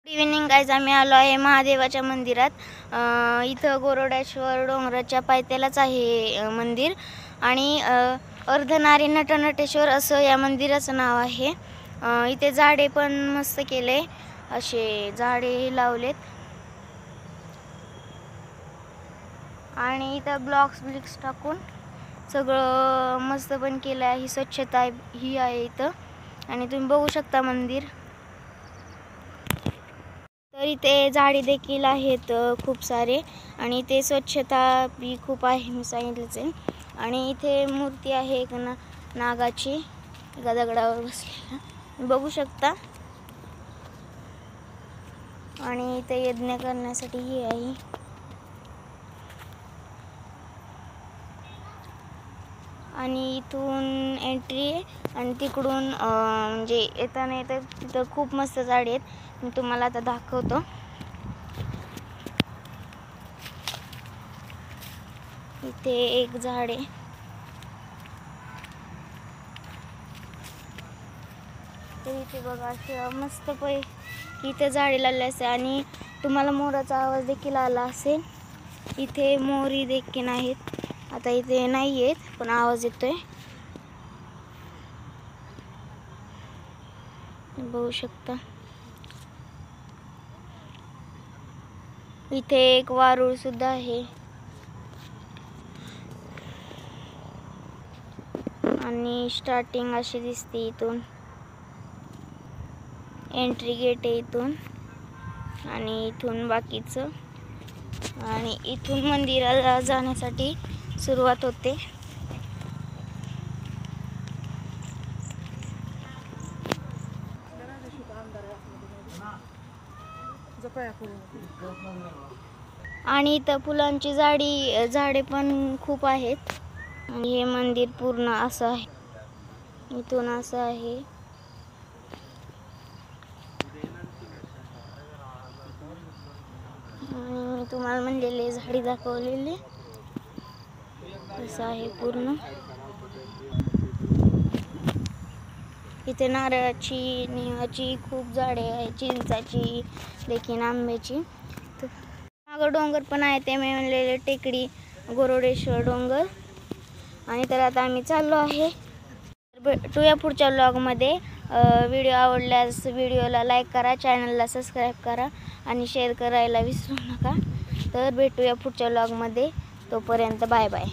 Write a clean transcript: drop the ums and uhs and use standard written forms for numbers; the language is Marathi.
इव्हिनिंग गाईज, आम्ही आलो आहे महादेवाच्या मंदिरात. इथं गोरोडेश्वर डोंगराच्या पायथ्यालाच आहे मंदिर आणि अर्धनारी नटनटेश्वर असं या मंदिराचं नाव आहे. इथे झाडे पण मस्त केले, असे झाडे लावलेत आणि इथं ब्लॉक्स टाकून सगळं मस्त पण केलं आहे. ही स्वच्छता ही आहे इथं आणि तुम्ही बघू शकता मंदिर. तर इथे झाडे देखील आहेत खूप सारे आणि इथे स्वच्छता बी खूप आहे, मी सांगितलंच आहे. आणि इथे मूर्ती आहे एक नागाची, एका दगडावर बसलेला बघू शकता. आणि इथे यज्ञ करण्यासाठी ही आहे. आणि इथून एंट्री आणि तिकडून म्हणजे येताना तिथं खूप मस्त झाडे आहेत. मी तुम्हाला आता दाखवतो. इथे एक झाड आहे. तर इथे बघा असे मस्त इथे झाडे लावले असे आणि तुम्हाला मोराचा आवाज देखील आला असेल. इथे मोरी देखील आहेत, आता इथे नाही आहेत पण आवाज येतोय, बघू शकता. इथे एक वारूळ सुद्धा आहे आणि स्टार्टिंग अशी दिसते. इथून एंट्री गेट आहे इथून आणि इथून बाकीचं आणि इथून मंदिराला जाण्यासाठी सुरुवात होते. आणि इथं फुलांची झाडे पण खूप आहेत. आणि हे मंदिर पूर्ण असं आहे, इथून असं आहे. आणि तुम्हाला म्हणलेले झाडी दाखवलेले असं आहे पूर्ण. इथे नारळाची, निहाची खूप झाडे आहेत, चिंचाची देखील, आंब्याची. मागं डोंगर पण आहे, ते मी म्हणलेले टेकडी गोरोडेश्वर डोंगर. आणि तर आता आम्ही चाललो आहे. भेटूया पुढच्या व्लॉगमध्ये. व्हिडिओ आवडल्यास व्हिडिओला लाईक करा, चॅनलला सबस्क्राईब करा आणि शेअर करायला विसरू नका. तर भेटूया पुढच्या व्लॉगमध्ये. तोपर्यंत बाय बाय.